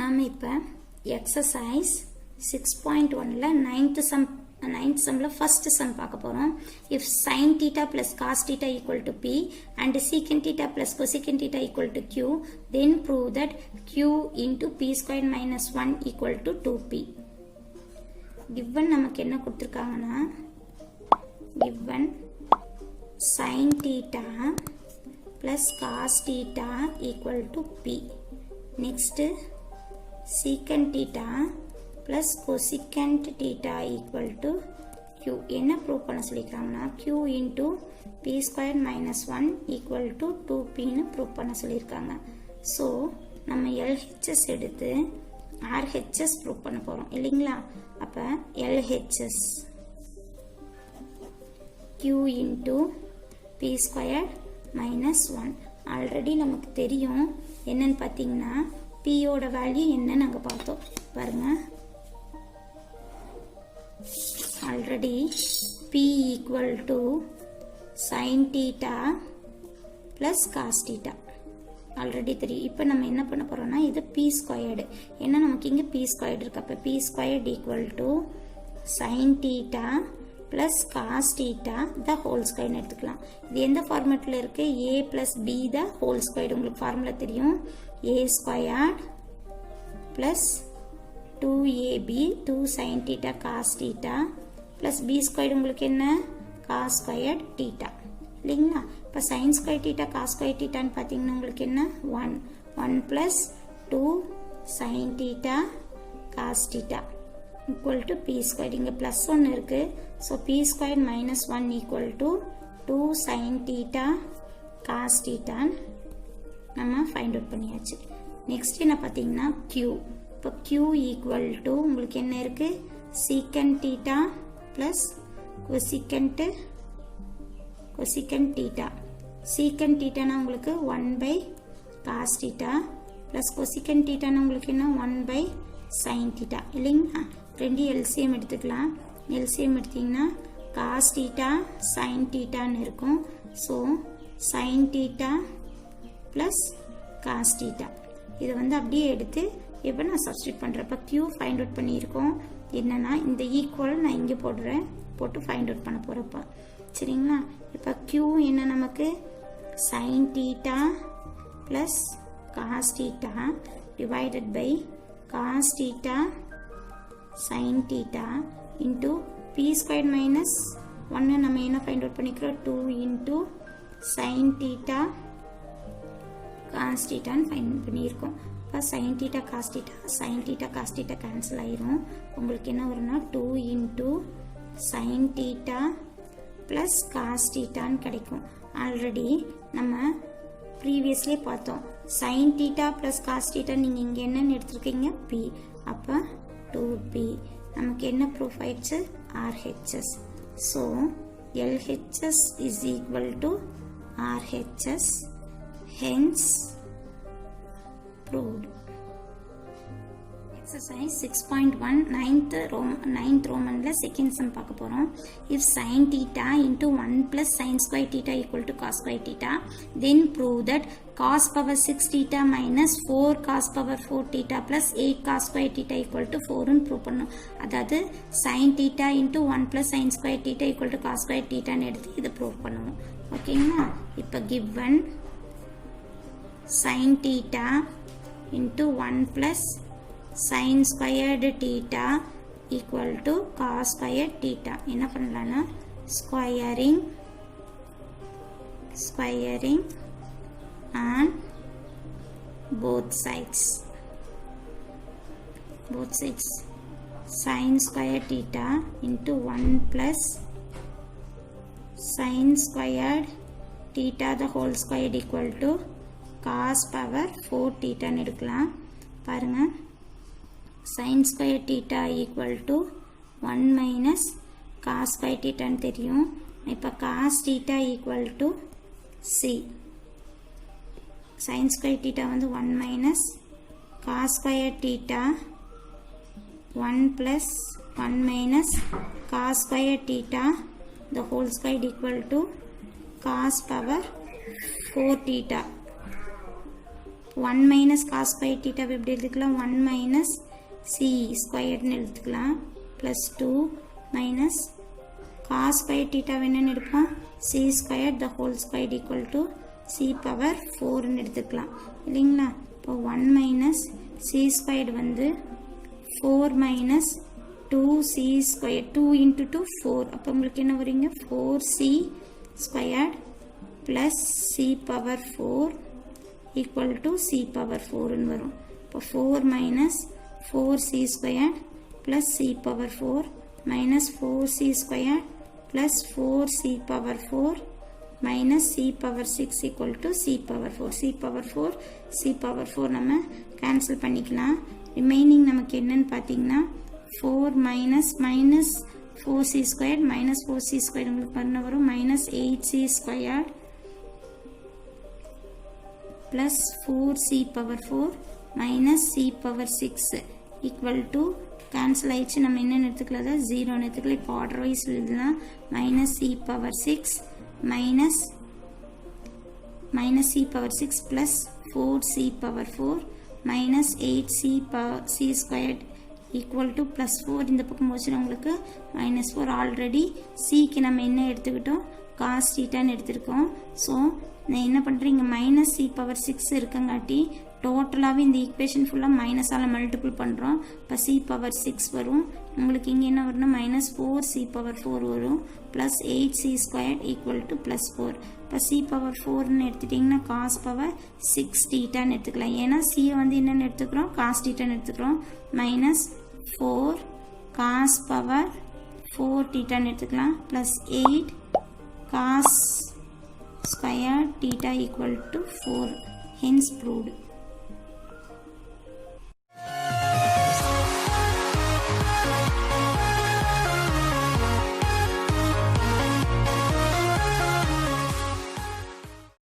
நாம் இப்போ exercise 6.1ல 9th sumல first sum பார்க்க போறோம். If sin theta plus cos theta equal to p and secant theta plus cosecant theta equal to q, then prove that q into p squared minus 1 equal to 2p. Given நமக்கு என்ன கொடுத்திருக்காங்கன்னா given sin theta plus cos theta equal to p. Next secant theta plus cosecant theta equal to q. என்ன prove பண்ண சொல்லிக்கிறாங்கன்னா q into p squared minus 1 equal to 2p னு prove பண்ண சொல்லியிருக்காங்க. So நம்ம LHS எடுத்து RHS prove பண்ண போகிறோம் இல்லைங்களா. அப்போ LHS q into p squared minus 1 already நமக்கு தெரியும். என்னன்னு பார்த்தீங்கன்னா p ஓட வேல்யூ என்ன நாங்கள் பார்த்தோம் பாருங்க. Already p equal to sin theta plus cos theta already தெரியும். இப்போ நம்ம என்ன பண்ண போறோம்னா இது p ஸ்கொயர்டு. ஏன்னா நமக்கு இங்கே p ஸ்கொயர்டு இருக்கு. அப்போ p squared equal to sin theta plus cos theta the whole ஸ்கொயர்னு எடுத்துக்கலாம். இது எந்த ஃபார்மேட்டில் இருக்கு? a plus b the whole squared. உங்களுக்கு ஃபார்முலா தெரியும். a squared plus 2ab 2 sin theta cos theta plus b squared உங்களுக்கு என்ன? cos ஸ்கொயர்டு theta இல்லைங்களா. இப்போ sin square theta cos square thetaன்னு பார்த்தீங்கன்னா உங்களுக்கு என்ன? 1 plus 2 sin theta cos theta equal to p square. இங்கே ப்ளஸ் 1 இருக்கு. So p square minus 1 equal to 2 sin theta cos theta நம்ம ஃபைண்ட் அவுட் பண்ணியாச்சு. நெக்ஸ்ட் என்ன பார்த்தீங்கன்னா q. இப்போ q ஈக்குவல் டு உங்களுக்கு என்ன இருக்கு? secant theta plus cosecant theta. secant theta னா உங்களுக்கு 1 by cos theta plus cosecant theta னா உங்களுக்கு என்ன? 1 by sin theta இல்லைங்களா. ரெண்டு LCM எடுத்துக்கலாம். LCM எடுத்தீங்கன்னா cos theta sin theta ன்னு இருக்கும். So sin theta plus cos theta இது வந்து அப்படியே எடுத்து இப்போ நான் சப்ஸ்டிட் பண்ணுறேன். இப்போ q ஃபைண்ட் அவுட் பண்ணியிருக்கோம். என்னன்னா இந்த ஈக்குவல் நான் இங்கே போட்டு ஃபைண்ட் அவுட் பண்ண போகிறப்ப சரிங்களா. இப்போ q என்ன நமக்கு? sin theta plus cos theta divided by cos theta sin theta into p squared minus 1 நம்ம என்ன ஃபைண்ட் அவுட் பண்ணிக்கிறோம்? 2 into sin theta cos theta find பண்ணியிருக்கோம். இப்போ sin theta cos theta cancel ஆயிரும். உங்களுக்கு என்ன வரும்னா 2 into sin theta plus cos theta கிடைக்கும். ஆல்ரெடி நம்ம ப்ரீவியஸ்லி பார்த்தோம். sin theta plus cos theta நீங்கள் இங்கே என்னன்னு எடுத்துருக்கீங்க? p. அப்போ 2p நமக்கு என்ன ப்ரூஃப் ஆயிடுச்சு? RHS. So LHS is equal to RHS. hence proved. Exercise 6.1 9th Romanல second sum பார்க்க போறோம். If sin theta into 1 plus sin square theta equal to cos square theta, then prove that cos power 6 theta minus 4 cos power 4 theta plus 8 cos square theta equal to 4 ன்னு prove பண்ணணும். அதாவது sin theta into 1 plus sin square theta equal to cos square theta ன்னு எடுத்து இதை prove பண்ணுவோம். ஓகேங்களா. இப்போ given sin theta into 1 plus sin squared theta equal to cos squared theta என்ன பண்ணலாம்னா squaring on both sides sin squared theta into 1 plus sin squared theta the whole squared equal to cos power 4 theta ன்னு எடுக்கலாம். பாருங்க sin square theta equal to 1 minus cos square theta ன்னு தெரியும். இப்போ cos theta equal to c. sin square theta வந்து 1 minus cos square theta 1 plus 1 minus cos square theta the whole square equal to cos power 4 theta. 1 minus cos square theta எப்படி எழுதிக்கலாம் 1 minus c square னு எழுதிக்கலாம் plus 2 minus cos square theta என்னன்னு எடுப்போம் c square the whole square equal to c power 4 னு எடுத்துக்கலாம் இல்லைங்களா. இப்போ 1 minus c squared வந்து 4 minus 2c squared 2 into 2 4 அப்போ உங்களுக்கு என்ன வருங்க 4c squared plus c power 4 equal to c power 4 னு வரும். இப்போ 4 minus 4c squared plus c power 4 minus 4c squared plus 4c power 4 minus c power 6 equal to c power 4. c power 4 c power 4 நம்ம cancel பண்ணிக்கலாம். remaining நமக்கு என்னன்னு பார்த்தீங்கன்னா 4 minus 4c squared minus 4c squared உங்களுக்கு பண்ண வரும் minus 8c squared plus 4c power 4 minus c power 6 equal to cancel ஆயிடுச்சு. நம்ம என்னன்னு எடுத்துக்கலாம் 0 எடுத்துக்கலாம். இப்போ ஆர்டர் வைஸ் எழுதலாம் minus c power 6 minus c power 6 plus 4c power 4 minus 8c power c squared equal to plus 4 இந்த பக்கம் போச்சுன்னா உங்களுக்கு minus 4. ஆல்ரெடி cக்கு நம்ம என்ன எடுத்துக்கிட்டோம் cos thetaன்னு எடுத்திருக்கோம். ஸோ நான் என்ன பண்ணுறேன் இங்கே minus c power 6 இருக்கங்காட்டி டோட்டலாகவே இந்த ஈக்குவேஷன் ஃபுல்லாக மைனஸால் மல்டிபிள் பண்ணுறோம். இப்போ c power 6 வரும். உங்களுக்கு இங்கே என்ன வரணும் minus 4c power 4 வரும் plus 8c squared equal to plus 4. இப்போ c power 4ன்னு எடுத்துட்டிங்கன்னா cos power 6 thetaன்னு எடுத்துக்கலாம். ஏன்னா c வந்து என்னென்னு எடுத்துக்கிறோம் cos thetaன்னு எடுத்துக்கிறோம். minus 4 cos power 4 thetaன்னு எடுத்துக்கலாம் plus 8 cos square theta equal to 4. hence proved.